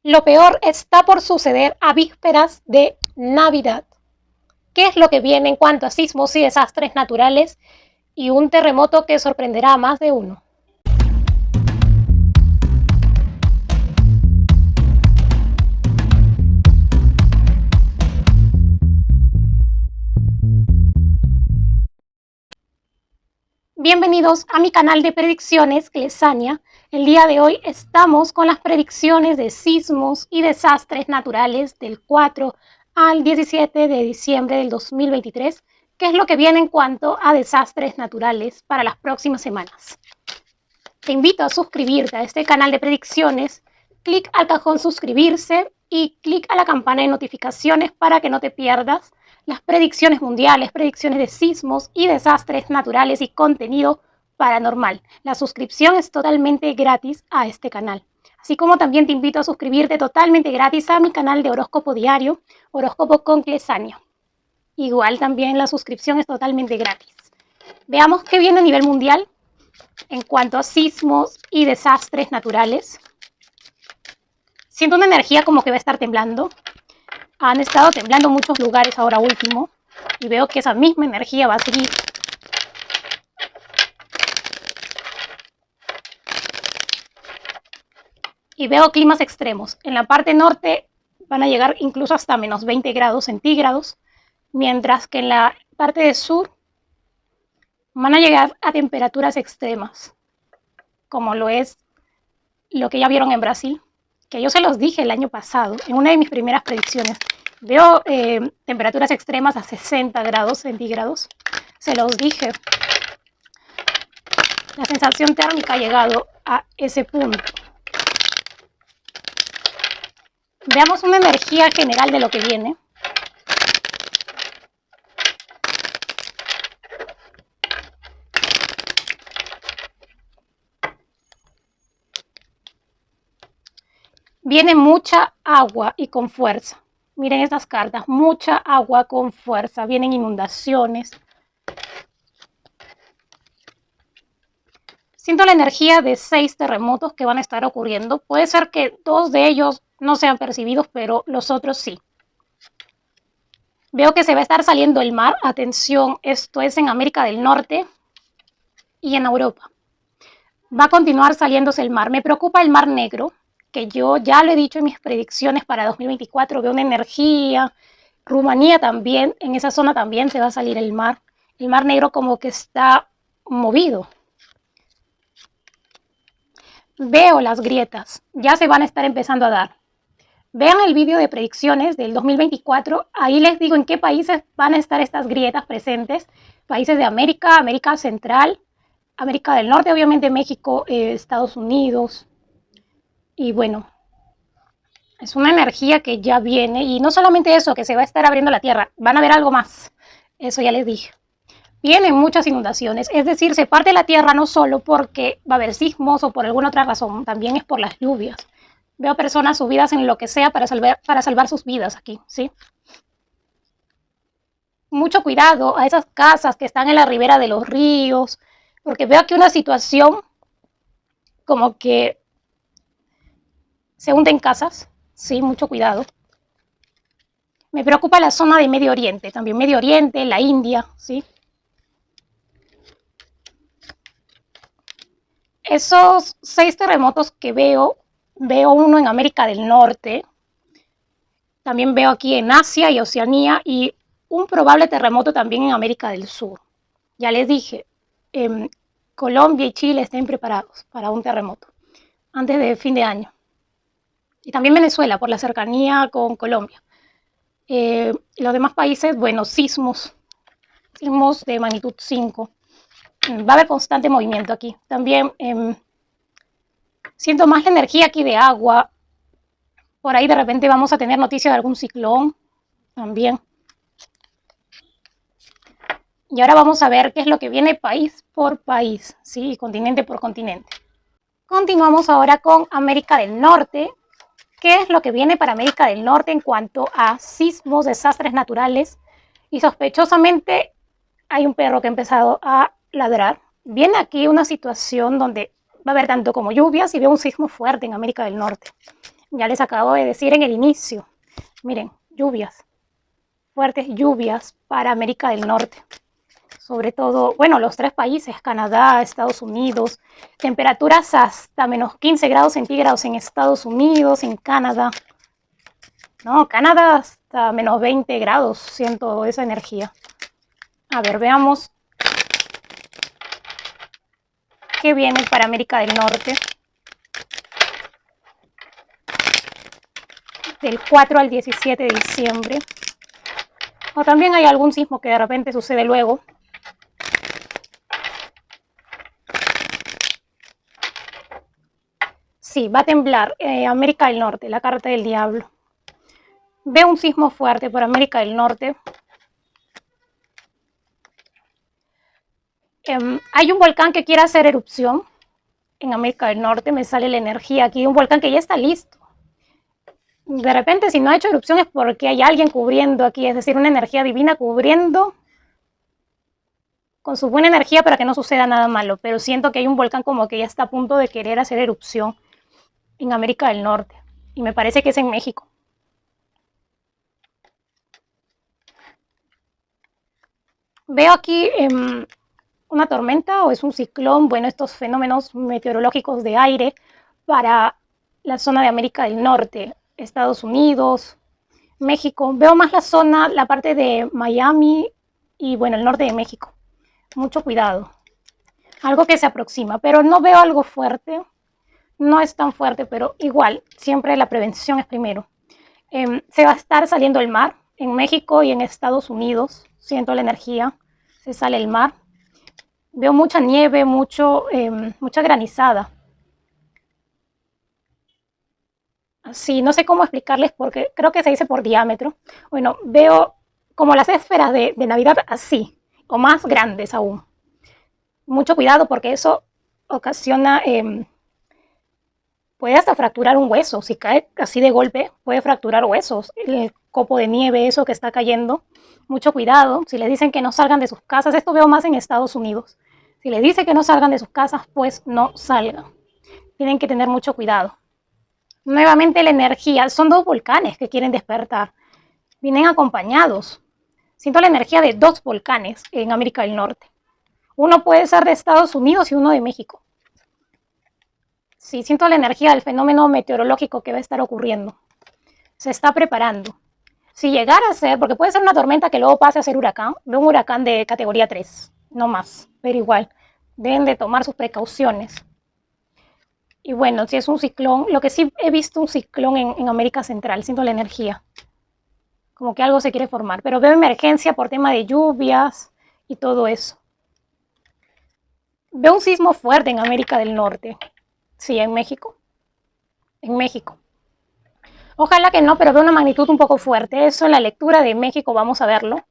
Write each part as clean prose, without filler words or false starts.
Lo peor está por suceder a vísperas de Navidad. ¿Qué es lo que viene en cuanto a sismos y desastres naturales y un terremoto que sorprenderá a más de uno? Bienvenidos a mi canal de predicciones, Clesania. El día de hoy estamos con las predicciones de sismos y desastres naturales del 4 al 17 de diciembre del 2023, que es lo que viene en cuanto a desastres naturales para las próximas semanas. Te invito a suscribirte a este canal de predicciones, clic al cajón suscribirse y clic a la campana de notificaciones para que no te pierdas las predicciones mundiales, predicciones de sismos y desastres naturales y contenido paranormal. La suscripción es totalmente gratis a este canal. Así como también te invito a suscribirte totalmente gratis a mi canal de horóscopo diario, Horóscopo con Clesania. Igual también la suscripción es totalmente gratis. Veamos qué viene a nivel mundial en cuanto a sismos y desastres naturales. Siento una energía como que va a estar temblando. Han estado temblando muchos lugares ahora último y veo que esa misma energía va a seguir. Y veo climas extremos. En la parte norte van a llegar incluso hasta menos 20 grados centígrados, mientras que en la parte del sur van a llegar a temperaturas extremas, como lo es lo que ya vieron en Brasil, que yo se los dije el año pasado, en una de mis primeras predicciones. Veo temperaturas extremas a 60 grados centígrados. Se los dije. La sensación térmica ha llegado a ese punto. Veamos una energía general de lo que viene. Viene mucha agua y con fuerza. Miren estas cartas, mucha agua con fuerza. Vienen inundaciones. Siento la energía de 6 terremotos que van a estar ocurriendo. Puede ser que 2 de ellos no sean percibidos, pero los otros sí. Veo que se va a estar saliendo el mar. Atención, esto es en América del Norte y en Europa. Va a continuar saliéndose el mar. Me preocupa el Mar Negro, que yo ya lo he dicho en mis predicciones para 2024, veo una energía. Rumanía también, en esa zona también se va a salir el mar. El Mar Negro como que está movido. Veo las grietas, ya se van a estar empezando a dar. Vean el vídeo de predicciones del 2024, ahí les digo en qué países van a estar estas grietas presentes. Países de América, América Central, América del Norte, obviamente México, Estados Unidos. Y bueno, es una energía que ya viene, y no solamente eso, que se va a estar abriendo la tierra, van a ver algo más, eso ya les dije. Vienen muchas inundaciones, es decir, se parte la tierra no solo porque va a haber sismos o por alguna otra razón, también es por las lluvias. Veo personas subidas en lo que sea para salvar sus vidas aquí, ¿sí? Mucho cuidado a esas casas que están en la ribera de los ríos, porque veo aquí una situación como que se hunden casas, sí, mucho cuidado. Me preocupa la zona de Medio Oriente, también Medio Oriente, la India, ¿sí? Esos 6 terremotos que veo uno en América del Norte, también veo aquí en Asia y Oceanía, y un probable terremoto también en América del Sur. Ya les dije, Colombia y Chile estén preparados para un terremoto antes de fin de año. Y también Venezuela, por la cercanía con Colombia. Los demás países, bueno, sismos de magnitud 5. Va a haber constante movimiento aquí. También siento más la energía aquí de agua. Por ahí de repente vamos a tener noticia de algún ciclón también. Y ahora vamos a ver qué es lo que viene país por país, ¿sí? Continente por continente. Continuamos ahora con América del Norte. ¿Qué es lo que viene para América del Norte en cuanto a sismos, desastres naturales? Y sospechosamente hay un perro que ha empezado a ladrar. Viene aquí una situación donde va a haber tanto como lluvias y veo un sismo fuerte en América del Norte. Ya les acabo de decir en el inicio. Miren, lluvias, fuertes lluvias para América del Norte. Sobre todo, bueno, los 3 países, Canadá, Estados Unidos, temperaturas hasta menos 15 grados centígrados en Estados Unidos, en Canadá. No, Canadá hasta menos 20 grados, siento esa energía. A ver, veamos qué viene para América del Norte. Del 4 al 17 de diciembre. O también hay algún sismo que de repente sucede luego. Sí, va a temblar América del Norte, la carta del diablo. Veo un sismo fuerte por América del Norte. Hay un volcán que quiere hacer erupción en América del Norte. Me sale la energía aquí de un volcán que ya está listo. De repente, si no ha hecho erupción es porque hay alguien cubriendo aquí, es decir, una energía divina cubriendo con su buena energía para que no suceda nada malo. Pero siento que hay un volcán como que ya está a punto de querer hacer erupción en América del Norte. Y me parece que es en México. Veo aquí una tormenta o es un ciclón, bueno, estos fenómenos meteorológicos de aire para la zona de América del Norte, Estados Unidos, México. Veo más la zona, la parte de Miami y bueno, el norte de México. Mucho cuidado. Algo que se aproxima, pero no veo algo fuerte. No es tan fuerte, pero igual, siempre la prevención es primero. Se va a estar saliendo el mar en México y en Estados Unidos. Siento la energía, se sale el mar. Veo mucha nieve, mucha granizada. Así, no sé cómo explicarles porque creo que se dice por diámetro. Bueno, veo como las esferas de Navidad así, o más grandes aún. Mucho cuidado porque eso ocasiona, puede hasta fracturar un hueso. Si cae así de golpe, puede fracturar huesos. El copo de nieve, eso que está cayendo. Mucho cuidado. Si les dicen que no salgan de sus casas, esto veo más en Estados Unidos. Si les dicen que no salgan de sus casas, pues no salgan. Tienen que tener mucho cuidado. Nuevamente la energía, son 2 volcanes que quieren despertar. Vienen acompañados. Siento la energía de 2 volcanes en América del Norte. Uno puede ser de Estados Unidos y uno de México. Sí, siento la energía del fenómeno meteorológico que va a estar ocurriendo. Se está preparando. Si llegara a ser, porque puede ser una tormenta que luego pase a ser huracán, veo un huracán de categoría 3, no más, pero igual, deben de tomar sus precauciones. Y bueno, si es un ciclón, lo que sí he visto un ciclón en América Central, siento la energía, como que algo se quiere formar, pero veo emergencia por tema de lluvias y todo eso. Veo un sismo fuerte en América del Norte, sí, en México, en México. Ojalá que no, pero veo una magnitud un poco fuerte, eso en la lectura de México vamos a verlo,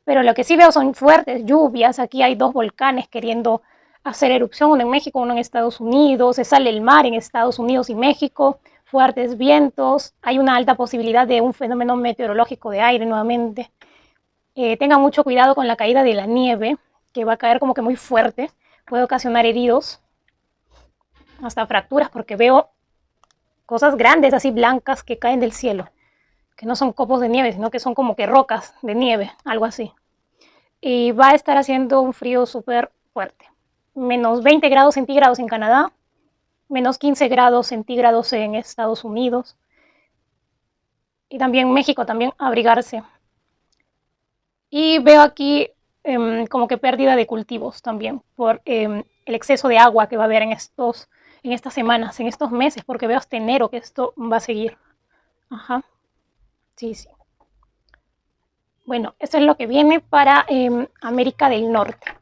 pero lo que sí veo son fuertes lluvias, aquí hay 2 volcanes queriendo hacer erupción, uno en México, uno en Estados Unidos, se sale el mar en Estados Unidos y México, fuertes vientos, hay una alta posibilidad de un fenómeno meteorológico de aire nuevamente. Tengan mucho cuidado con la caída de la nieve, que va a caer como que muy fuerte, puede ocasionar heridos, hasta fracturas, porque veo cosas grandes así blancas que caen del cielo, que no son copos de nieve, sino que son como que rocas de nieve, algo así. Y va a estar haciendo un frío súper fuerte. Menos 20 grados centígrados en Canadá, menos 15 grados centígrados en Estados Unidos. Y también México, también abrigarse. Y veo aquí como que pérdida de cultivos también por el exceso de agua que va a haber en estas semanas, en estos meses, porque veo hasta enero que esto va a seguir. Ajá. Sí, sí. Bueno, eso es lo que viene para América del Norte.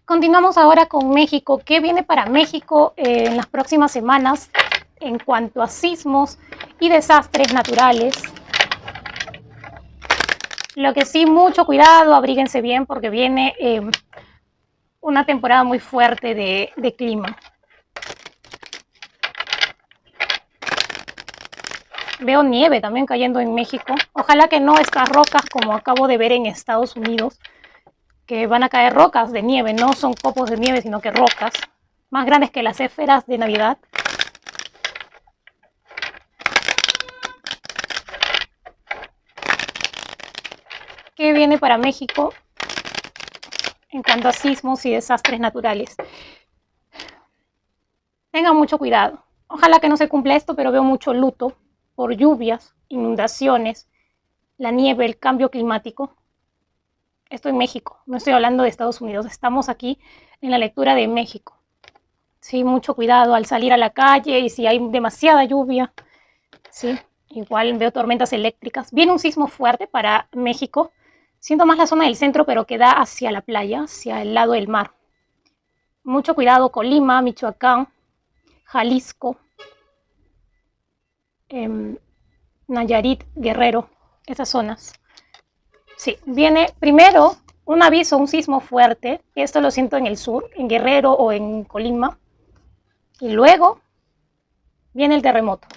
Continuamos ahora con México. ¿Qué viene para México en las próximas semanas en cuanto a sismos y desastres naturales? Lo que sí, mucho cuidado, abríguense bien porque viene una temporada muy fuerte de clima. Veo nieve también cayendo en México. Ojalá que no estas rocas como acabo de ver en Estados Unidos, que van a caer rocas de nieve, no son copos de nieve, sino que rocas más grandes que las esferas de Navidad. viene para México en cuanto a sismos y desastres naturales. Tengan mucho cuidado. Ojalá que no se cumpla esto, pero veo mucho luto por lluvias, inundaciones, la nieve, el cambio climático. Esto en México, no estoy hablando de Estados Unidos, estamos aquí en la lectura de México. Sí, mucho cuidado al salir a la calle y si hay demasiada lluvia, sí, igual veo tormentas eléctricas. Viene un sismo fuerte para México, siento más la zona del centro, pero que da hacia la playa, hacia el lado del mar. Mucho cuidado, Colima, Michoacán, Jalisco, Nayarit, Guerrero, esas zonas. Sí, viene primero un aviso, un sismo fuerte, esto lo siento en el sur, en Guerrero o en Colima, y luego viene el terremoto.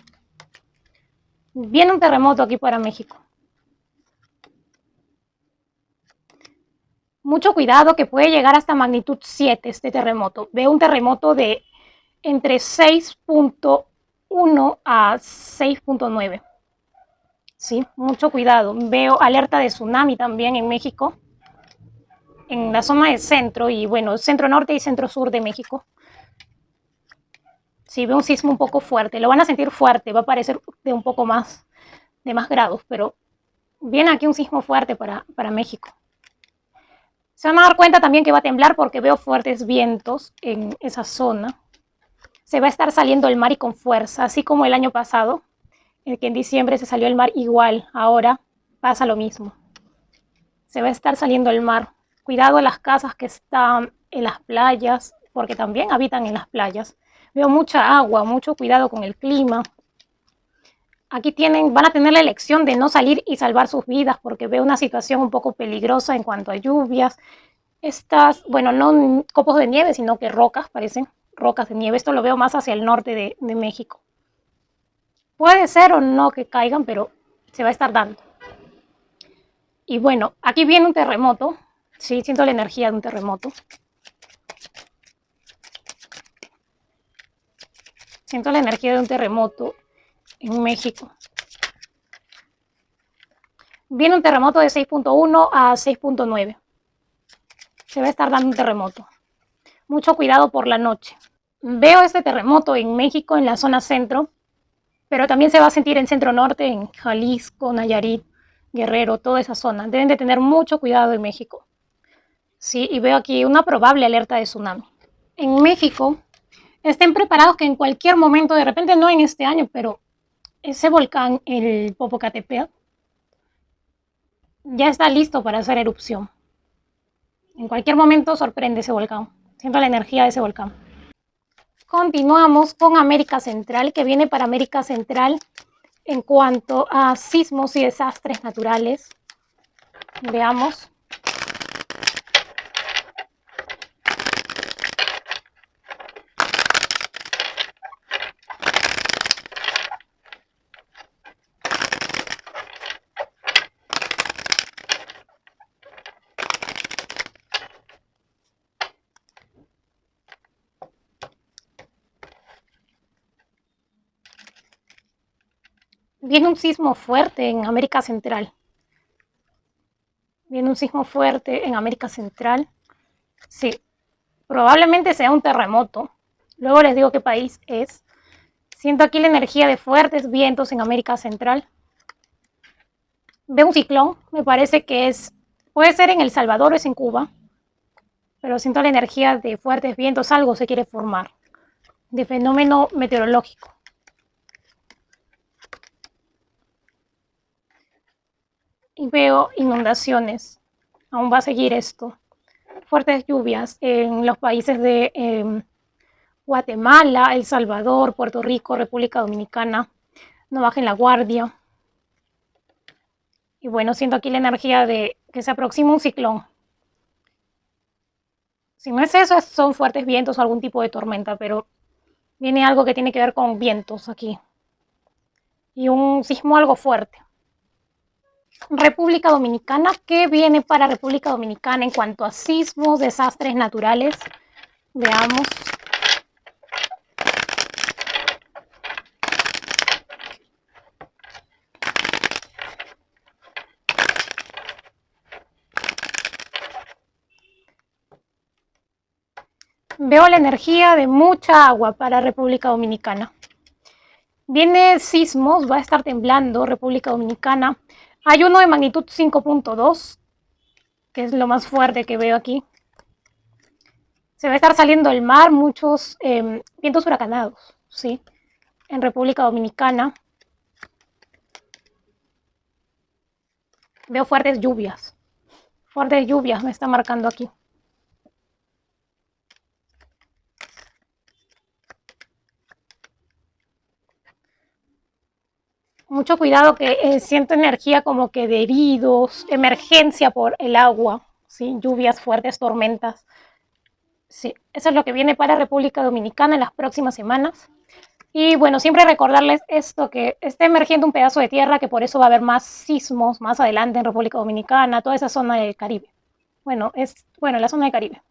Viene un terremoto aquí para México. Mucho cuidado que puede llegar hasta magnitud 7 este terremoto. Veo un terremoto de entre 6.1 a 6.9. Sí, mucho cuidado. Veo alerta de tsunami también en México, en la zona del centro y bueno, centro norte y centro sur de México. Sí, veo un sismo un poco fuerte. Lo van a sentir fuerte, va a parecer de un poco más, de más grados, pero viene aquí un sismo fuerte para México. Se van a dar cuenta también que va a temblar porque veo fuertes vientos en esa zona. Se va a estar saliendo el mar y con fuerza, así como el año pasado, que en diciembre se salió el mar igual, ahora pasa lo mismo. Se va a estar saliendo el mar. Cuidado a las casas que están en las playas, porque también habitan en las playas. Veo mucha agua, mucho cuidado con el clima. Aquí van a tener la elección de no salir y salvar sus vidas, porque veo una situación un poco peligrosa en cuanto a lluvias. Bueno, no copos de nieve, sino que rocas, parecen rocas de nieve. Esto lo veo más hacia el norte de México. Puede ser o no que caigan, pero se va a estar dando. Y bueno, aquí viene un terremoto. Sí, siento la energía de un terremoto. Siento la energía de un terremoto en México. Viene un terremoto de 6.1 a 6.9. Se va a estar dando un terremoto. Mucho cuidado por la noche. Veo este terremoto en México, en la zona centro, pero también se va a sentir en centro norte, en Jalisco, Nayarit, Guerrero, toda esa zona. Deben de tener mucho cuidado en México. Sí, y veo aquí una probable alerta de tsunami. En México, estén preparados que en cualquier momento, de repente no en este año, pero ese volcán, el Popocatépetl, ya está listo para hacer erupción. En cualquier momento sorprende ese volcán. Siento la energía de ese volcán. Continuamos con América Central, que viene para América Central en cuanto a sismos y desastres naturales. Veamos. Viene un sismo fuerte en América Central. Viene un sismo fuerte en América Central. Sí, probablemente sea un terremoto. Luego les digo qué país es. Siento aquí la energía de fuertes vientos en América Central. Veo un ciclón, me parece que puede ser en El Salvador o es en Cuba, pero siento la energía de fuertes vientos, algo se quiere formar, de fenómeno meteorológico. Y veo inundaciones, aún va a seguir esto. Fuertes lluvias en los países de Guatemala, El Salvador, Puerto Rico, República Dominicana. No bajen la guardia. Y bueno, siento aquí la energía de que se aproxima un ciclón. Si no es eso, son fuertes vientos o algún tipo de tormenta, pero viene algo que tiene que ver con vientos aquí. Y un sismo algo fuerte. República Dominicana, ¿qué viene para República Dominicana en cuanto a sismos, desastres naturales? Veamos. Veo la energía de mucha agua para República Dominicana. Viene sismos, va a estar temblando República Dominicana. Hay uno de magnitud 5.2, que es lo más fuerte que veo aquí. Se va a estar saliendo el mar, muchos vientos huracanados, ¿sí? En República Dominicana. Veo fuertes lluvias. Fuertes lluvias me está marcando aquí. Mucho cuidado que siento energía como que de heridos, emergencia por el agua, ¿sí? Lluvias fuertes, tormentas. Sí, eso es lo que viene para República Dominicana en las próximas semanas. Y bueno, siempre recordarles esto, que está emergiendo un pedazo de tierra, que por eso va a haber más sismos más adelante en República Dominicana, toda esa zona del Caribe. Bueno, la zona del Caribe.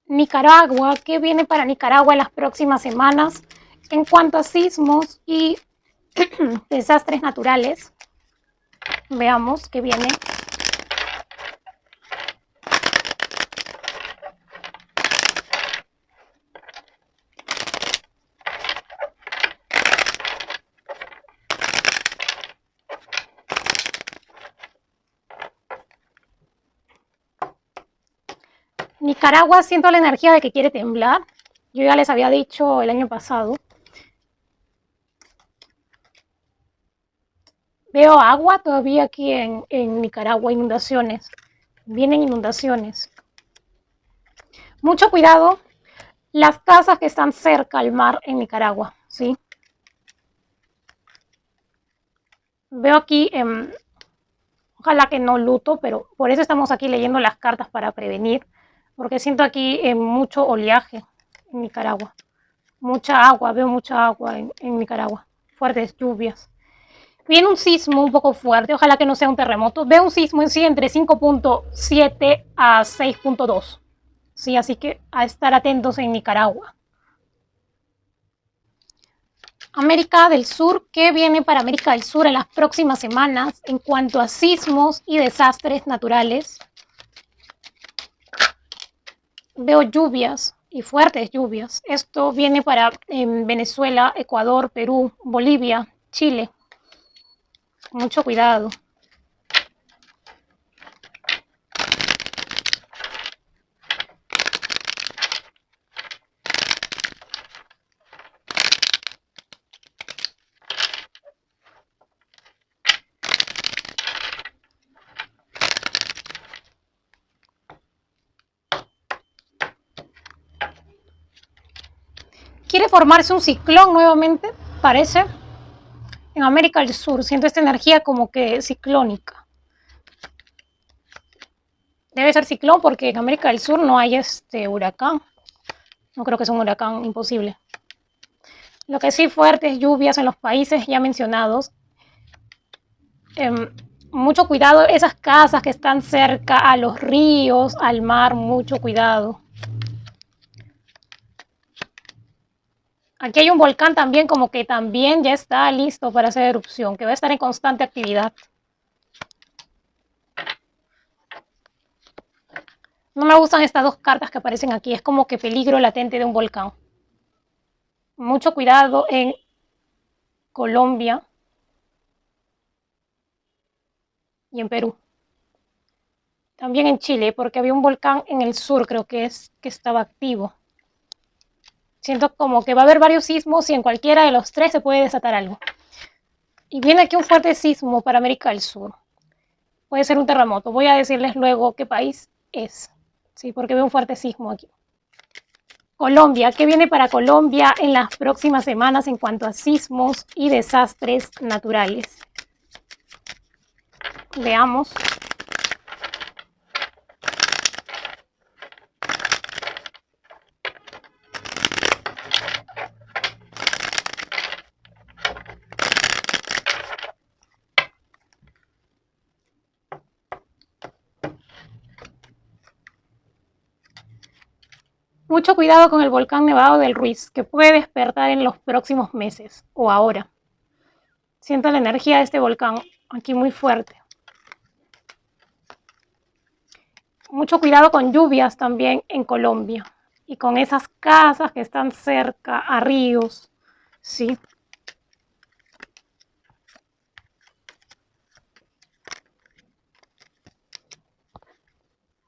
Nicaragua, ¿qué viene para Nicaragua en las próximas semanas en cuanto a sismos y desastres naturales? Veamos qué viene. Nicaragua, siento la energía de que quiere temblar. Yo ya les había dicho el año pasado. Veo agua todavía aquí en Nicaragua, inundaciones. Vienen inundaciones. Mucho cuidado, las casas que están cerca al mar en Nicaragua, ¿sí? Veo aquí, ojalá que no luto, pero por eso estamos aquí leyendo las cartas para prevenir, porque siento aquí mucho oleaje en Nicaragua. Mucha agua, veo mucha agua en Nicaragua. Fuertes lluvias. Viene un sismo un poco fuerte, ojalá que no sea un terremoto. Veo un sismo en sí entre 5.7 a 6.2. Sí, así que a estar atentos en Nicaragua. América del Sur, ¿qué viene para América del Sur en las próximas semanas en cuanto a sismos y desastres naturales? Veo lluvias y fuertes lluvias. Esto viene para Venezuela, Ecuador, Perú, Bolivia, Chile. Mucho cuidado. Quiere formarse un ciclón nuevamente, parece. En América del Sur siento esta energía como que ciclónica. Debe ser ciclón porque en América del Sur no hay huracán. No creo que sea un huracán, imposible. Lo que sí, fuertes lluvias en los países ya mencionados. Mucho cuidado, esas casas que están cerca a los ríos, al mar, mucho cuidado. Aquí hay un volcán también, como que también ya está listo para hacer erupción, que va a estar en constante actividad. No me gustan estas dos cartas que aparecen aquí, es como que peligro latente de un volcán. Mucho cuidado en Colombia y en Perú. También en Chile, porque había un volcán en el sur, creo que estaba activo. Siento como que va a haber varios sismos y en cualquiera de los tres se puede desatar algo. Y viene aquí un fuerte sismo para América del Sur. Puede ser un terremoto. Voy a decirles luego qué país es. Sí, porque veo un fuerte sismo aquí. Colombia, ¿qué viene para Colombia en las próximas semanas en cuanto a sismos y desastres naturales? Veamos. Mucho cuidado con el volcán Nevado del Ruiz, que puede despertar en los próximos meses o ahora. Siento la energía de este volcán aquí muy fuerte. Mucho cuidado con lluvias también en Colombia. y con esas casas que están cerca a ríos, ¿sí?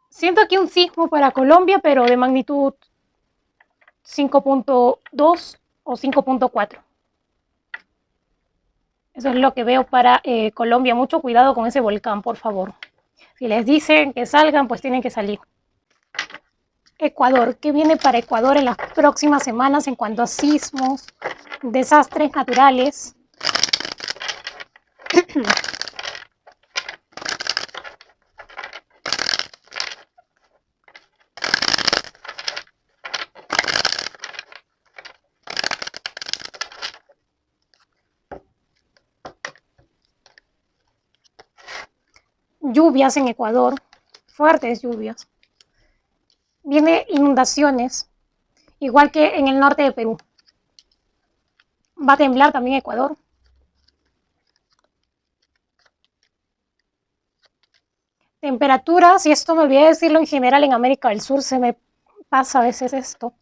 Siento aquí un sismo para Colombia, pero de magnitud 5.2 o 5.4. Eso es lo que veo para Colombia. Mucho cuidado con ese volcán, por favor. Si les dicen que salgan, pues tienen que salir. Ecuador, ¿qué viene para Ecuador en las próximas semanas en cuanto a sismos, desastres naturales? Lluvias en Ecuador, fuertes lluvias. Viene inundaciones, igual que en el norte de Perú. Va a temblar también Ecuador. Temperaturas, y esto me olvidé decirlo en general en América del Sur, se me pasa a veces esto,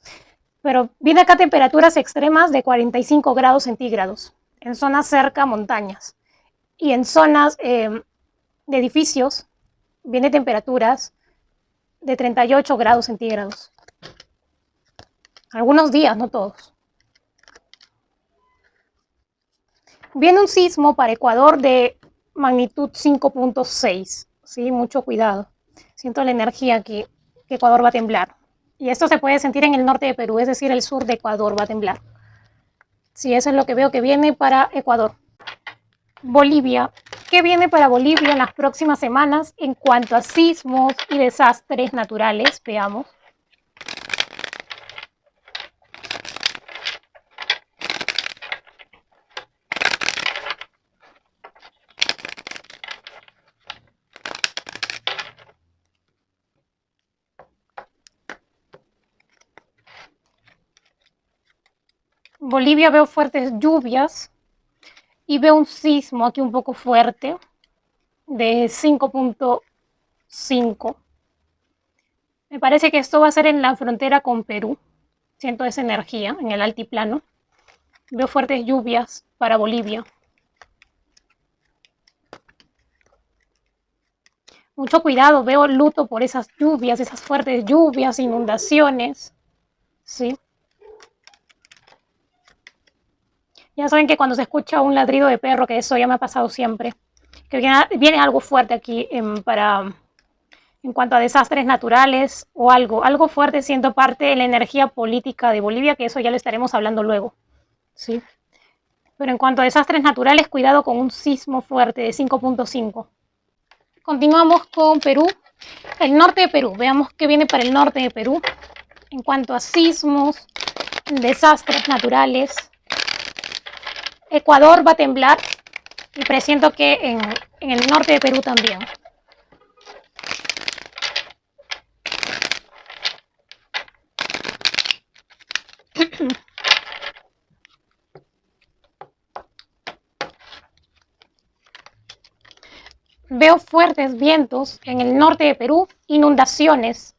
pero viene acá temperaturas extremas de 45 grados centígrados en zonas cerca a montañas, y en zonas de edificios viene temperaturas de 38 grados centígrados. Algunos días, no todos. Viene un sismo para Ecuador de magnitud 5.6, ¿sí? Mucho cuidado. Siento la energía aquí, que Ecuador va a temblar. Y esto se puede sentir en el norte de Perú, es decir, el sur de Ecuador va a temblar. Sí, eso es lo que veo que viene para Ecuador. Bolivia. ¿Qué viene para Bolivia en las próximas semanas en cuanto a sismos y desastres naturales? Veamos. Bolivia veo fuertes lluvias y veo un sismo aquí un poco fuerte de 5.5. Me parece que esto va a ser en la frontera con Perú. Siento esa energía en el altiplano. Veo fuertes lluvias para Bolivia. Mucho cuidado, veo luto por esas lluvias, esas fuertes lluvias, inundaciones. ¿Sí? Ya saben que cuando se escucha un ladrido de perro, que eso ya me ha pasado siempre, que viene algo fuerte aquí en cuanto a desastres naturales o algo fuerte siendo parte de la energía política de Bolivia, que eso ya lo estaremos hablando luego. ¿Sí? Pero en cuanto a desastres naturales, cuidado con un sismo fuerte de 5.5. Continuamos con Perú. El norte de Perú. Veamos qué viene para el norte de Perú. En cuanto a sismos, desastres naturales. Ecuador va a temblar y presiento que en el norte de Perú también. Veo fuertes vientos en el norte de Perú, inundaciones.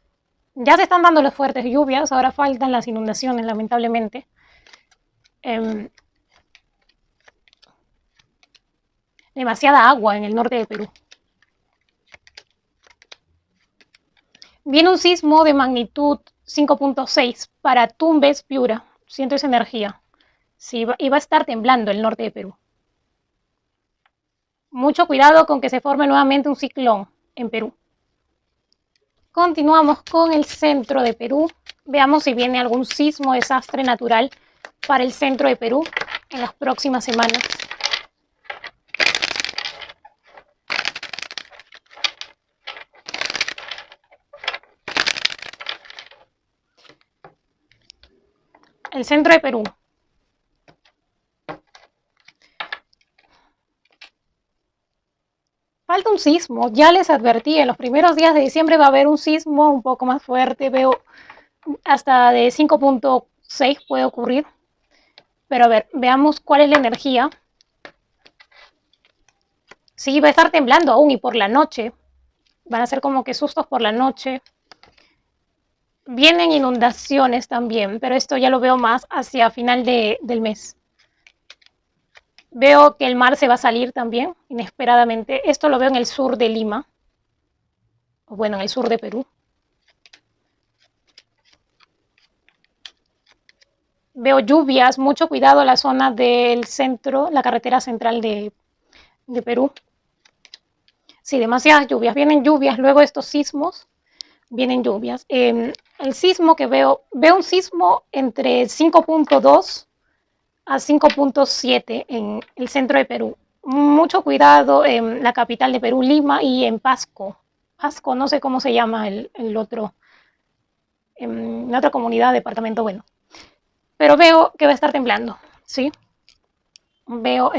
Ya se están dando las fuertes lluvias, ahora faltan las inundaciones, lamentablemente. Demasiada agua en el norte de Perú. Viene un sismo de magnitud 5.6 para Tumbes, Piura. Siento esa energía. Sí, y va a estar temblando el norte de Perú. Mucho cuidado con que se forme nuevamente un ciclón en Perú. Continuamos con el centro de Perú. Veamos si viene algún sismo, desastre natural para el centro de Perú en las próximas semanas. El centro de Perú. Falta un sismo, ya les advertí, en los primeros días de diciembre va a haber un sismo un poco más fuerte, veo hasta de 5.6 puede ocurrir. Pero a ver, veamos cuál es la energía. Sí, va a estar temblando aún y por la noche. Van a ser como que sustos por la noche. Vienen inundaciones también, pero esto ya lo veo más hacia final del mes. Veo que el mar se va a salir también, inesperadamente. Esto lo veo en el sur de Lima, o bueno, en el sur de Perú. Veo lluvias, mucho cuidado en la zona del centro, la carretera central de Perú. Sí, demasiadas lluvias. Vienen lluvias, luego estos sismos, vienen lluvias. El sismo que veo un sismo entre 5.2 a 5.7 en el centro de Perú. Mucho cuidado en la capital de Perú, Lima, y en Pasco. Pasco, no sé cómo se llama el otro, en otra comunidad, departamento, bueno. Pero veo que va a estar temblando, ¿sí? Veo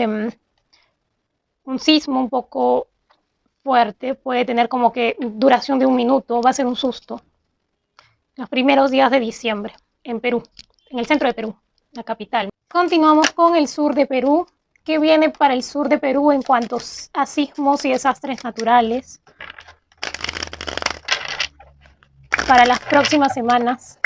un sismo un poco fuerte, puede tener como que duración de 1 minuto, va a ser un susto. Los primeros días de diciembre en Perú, en el centro de Perú, la capital. Continuamos con el sur de Perú. ¿Qué viene para el sur de Perú en cuanto a sismos y desastres naturales para las próximas semanas?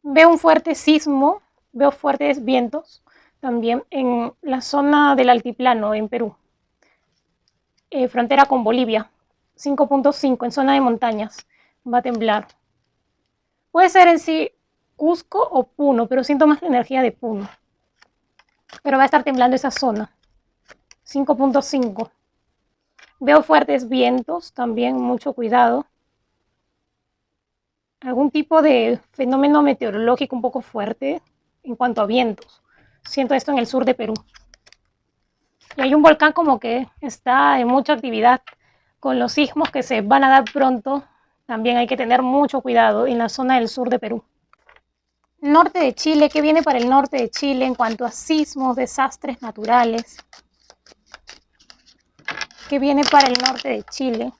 Veo un fuerte sismo, veo fuertes vientos también en la zona del altiplano en Perú, frontera con Bolivia, 5.5 en zona de montañas, va a temblar. Puede ser en sí Cusco o Puno, pero siento más la energía de Puno. Pero va a estar temblando esa zona, 5.5. Veo fuertes vientos también, mucho cuidado. Algún tipo de fenómeno meteorológico un poco fuerte en cuanto a vientos. Siento esto en el sur de Perú. Y hay un volcán como que está en mucha actividad con los sismos que se van a dar pronto. También hay que tener mucho cuidado en la zona del sur de Perú. Norte de Chile, ¿qué viene para el norte de Chile en cuanto a sismos, desastres naturales? ¿Qué viene para el norte de Chile?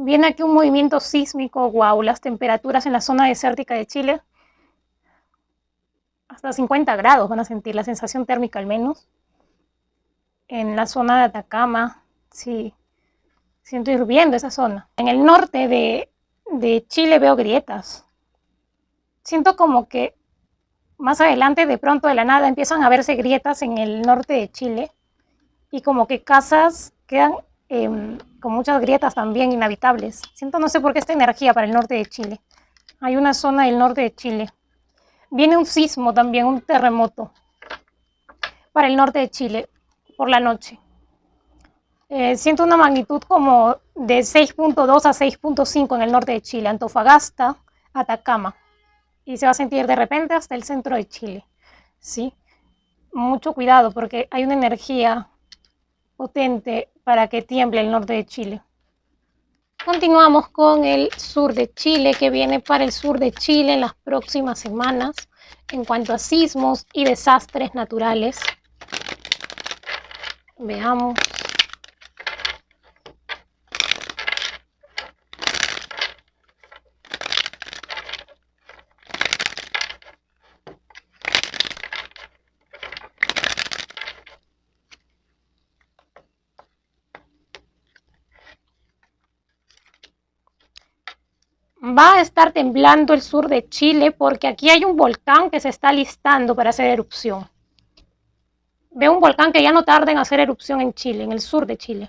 Viene aquí un movimiento sísmico, wow, las temperaturas en la zona desértica de Chile, hasta 50 grados van a sentir, la sensación térmica al menos. En la zona de Atacama, sí, siento hirviendo esa zona. En el norte de Chile veo grietas. Siento como que más adelante, de pronto de la nada, empiezan a verse grietas en el norte de Chile y como que casas quedan con muchas grietas también inhabitables. Siento, no sé por qué esta energía para el norte de Chile. Hay una zona del norte de Chile. Viene un sismo también, un terremoto para el norte de Chile por la noche. Siento una magnitud como de 6.2 a 6.5 en el norte de Chile, Antofagasta, Atacama. Y se va a sentir de repente hasta el centro de Chile. ¿Sí? Mucho cuidado porque hay una energía potente para que tiemble el norte de Chile. Continuamos con el sur de Chile, que viene para el sur de Chile en las próximas semanas en cuanto a sismos y desastres naturales. Veamos. Va a estar temblando el sur de Chile porque aquí hay un volcán que se está alistando para hacer erupción. Veo un volcán que ya no tarda en hacer erupción en Chile, en el sur de Chile.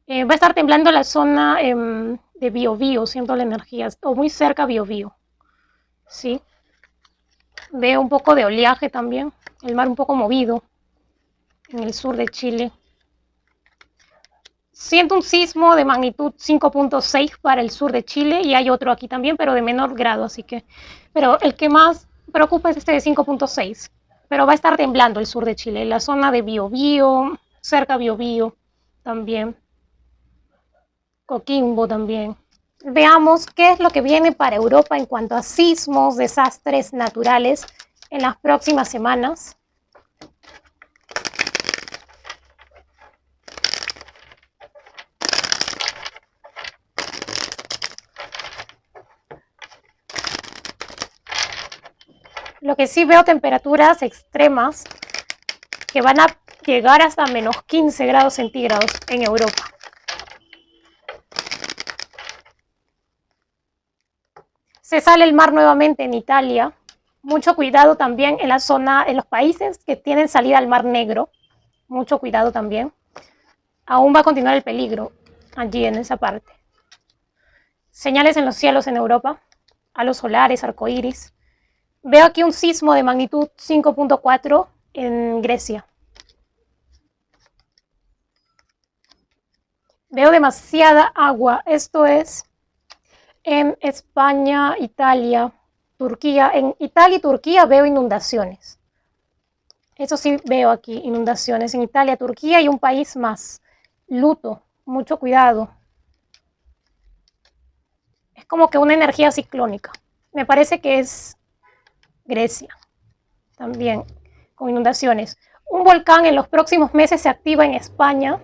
Va a estar temblando la zona de Biobío, siento la energía, o muy cerca a Biobío. ¿Sí? Veo un poco de oleaje también, el mar un poco movido en el sur de Chile. Siento un sismo de magnitud 5.6 para el sur de Chile y hay otro aquí también, pero de menor grado, así que... Pero el que más preocupa es este de 5.6, pero va a estar temblando el sur de Chile, la zona de Biobío, cerca a Biobío también, Coquimbo también. Veamos qué es lo que viene para Europa en cuanto a sismos, desastres naturales en las próximas semanas. Lo que sí veo temperaturas extremas que van a llegar hasta menos 15 grados centígrados en Europa. Se sale el mar nuevamente en Italia. Mucho cuidado también en la zona, en los países que tienen salida al Mar Negro. Mucho cuidado también. Aún va a continuar el peligro allí en esa parte. Señales en los cielos en Europa. Halos solares, arcoíris. Veo aquí un sismo de magnitud 5.4 en Grecia. Veo demasiada agua. Esto es en España, Italia, Turquía. En Italia y Turquía veo inundaciones. Eso sí veo aquí, inundaciones en Italia, Turquía y un país más. Luto, mucho cuidado. Es como que una energía ciclónica. Me parece que es Grecia también, con inundaciones. Un volcán en los próximos meses se activa en España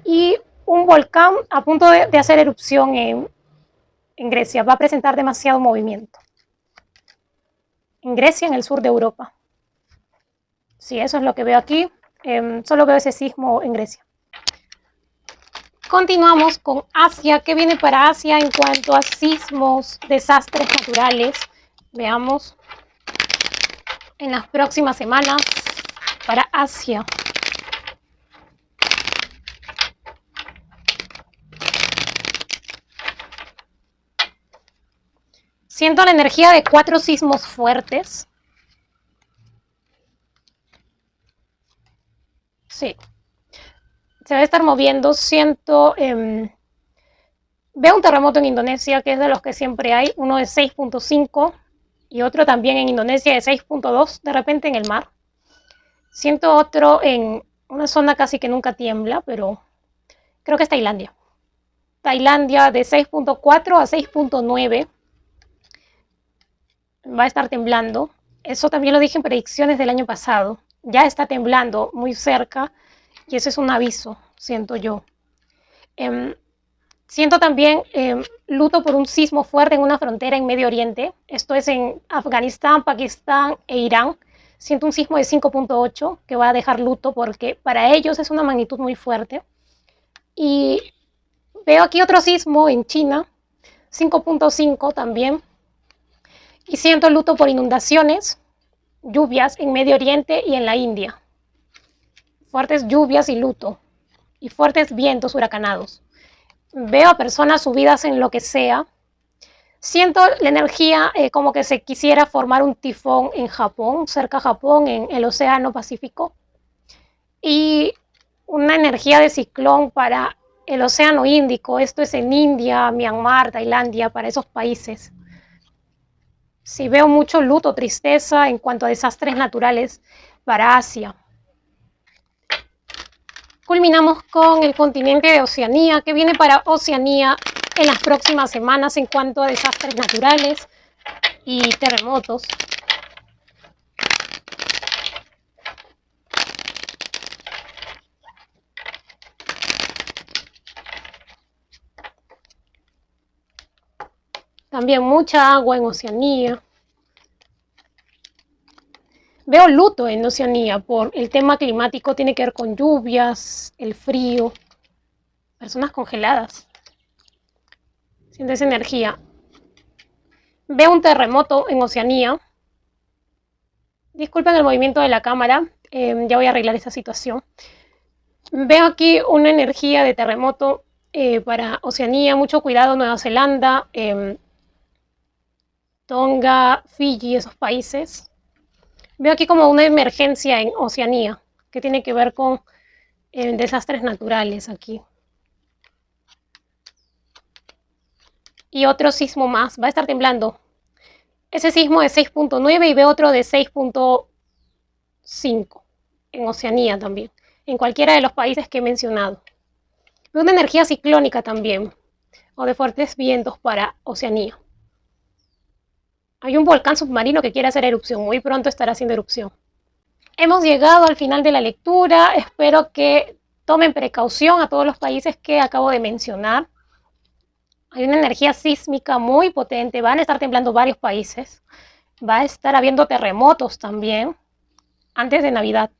y un volcán a punto de hacer erupción en Grecia. Va a presentar demasiado movimiento. En Grecia, en el sur de Europa. Sí, eso es lo que veo aquí. Solo veo ese sismo en Grecia. Continuamos con Asia. ¿Qué viene para Asia en cuanto a sismos, desastres naturales? Veamos en las próximas semanas para Asia. Siento la energía de 4 sismos fuertes. Sí. Se va a estar moviendo. Siento... veo un terremoto en Indonesia, que es de los que siempre hay. Uno de 6.5 y otro también en Indonesia de 6.2, de repente en el mar. Siento otro en una zona casi que nunca tiembla, pero creo que es Tailandia. Tailandia de 6.4 a 6.9 va a estar temblando. Eso también lo dije en predicciones del año pasado. Ya está temblando muy cerca y eso es un aviso, siento yo. Siento también luto por un sismo fuerte en una frontera en Medio Oriente. Esto es en Afganistán, Pakistán e Irán. Siento un sismo de 5.8 que va a dejar luto porque para ellos es una magnitud muy fuerte. Y veo aquí otro sismo en China, 5.5 también. Y siento luto por inundaciones, lluvias en Medio Oriente y en la India. Fuertes lluvias y luto. Y fuertes vientos huracanados. Veo a personas subidas en lo que sea. Siento la energía como que se quisiera formar un tifón en Japón, cerca de Japón, en el Océano Pacífico. Y una energía de ciclón para el Océano Índico. Esto es en India, Myanmar, Tailandia, para esos países. Sí, veo mucho luto, tristeza en cuanto a desastres naturales para Asia. Culminamos con el continente de Oceanía. ¿Qué viene para Oceanía en las próximas semanas en cuanto a desastres naturales y terremotos? También mucha agua en Oceanía. Veo luto en Oceanía por el tema climático, tiene que ver con lluvias, el frío, personas congeladas. Siento esa energía. Veo un terremoto en Oceanía. Disculpen el movimiento de la cámara, ya voy a arreglar esa situación. Veo aquí una energía de terremoto para Oceanía, mucho cuidado, Nueva Zelanda, Tonga, Fiji, esos países. Veo aquí como una emergencia en Oceanía, que tiene que ver con desastres naturales aquí. Y otro sismo más, va a estar temblando. Ese sismo de 6.9 y veo otro de 6.5 en Oceanía también, en cualquiera de los países que he mencionado. Veo una energía ciclónica también. o de fuertes vientos para Oceanía. Hay un volcán submarino que quiere hacer erupción, muy pronto estará haciendo erupción. Hemos llegado al final de la lectura, espero que tomen precaución a todos los países que acabo de mencionar. Hay una energía sísmica muy potente, van a estar temblando varios países, va a estar habiendo terremotos también antes de Navidad.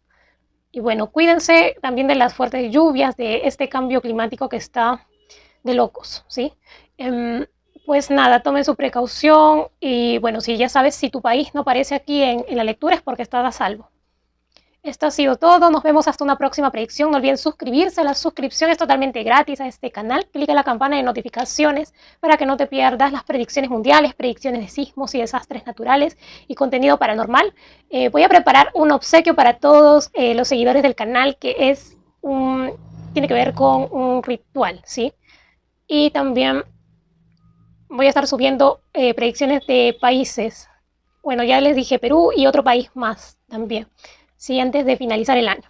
Y bueno, cuídense también de las fuertes lluvias, de este cambio climático que está de locos, ¿sí? Pues nada, tomen su precaución y bueno, si ya sabes, si tu país no aparece aquí en la lectura es porque estás a salvo. Esto ha sido todo, nos vemos hasta una próxima predicción. No olviden suscribirse, la suscripción es totalmente gratis a este canal. Clica en la campana de notificaciones para que no te pierdas las predicciones mundiales, predicciones de sismos y desastres naturales y contenido paranormal. Voy a preparar un obsequio para todos los seguidores del canal que es tiene que ver con un ritual, ¿sí? Y también voy a estar subiendo predicciones de países. Bueno, ya les dije Perú y otro país más también. Sí, antes de finalizar el año.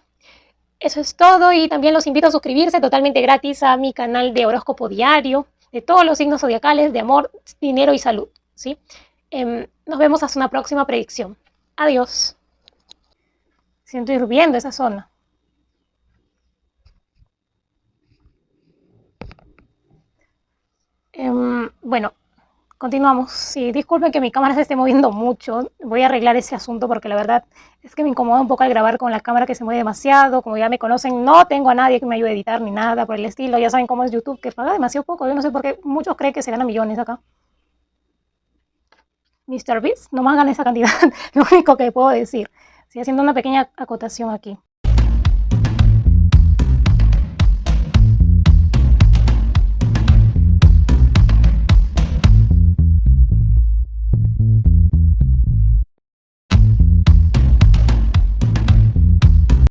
Eso es todo y también los invito a suscribirse totalmente gratis a mi canal de horóscopo diario, de todos los signos zodiacales, de amor, dinero y salud, ¿sí? Nos vemos hasta una próxima predicción. Adiós. Siento hirviendo esa zona. Bueno, continuamos. Sí, disculpen que mi cámara se esté moviendo mucho. Voy a arreglar ese asunto porque la verdad es que me incomoda un poco al grabar con la cámara que se mueve demasiado. Como ya me conocen, no tengo a nadie que me ayude a editar ni nada por el estilo. Ya saben cómo es YouTube, que paga demasiado poco. Yo no sé por qué muchos creen que se gana millones acá. Mr. Beast, no más gana esa cantidad. Lo único que puedo decir. Estoy haciendo una pequeña acotación aquí.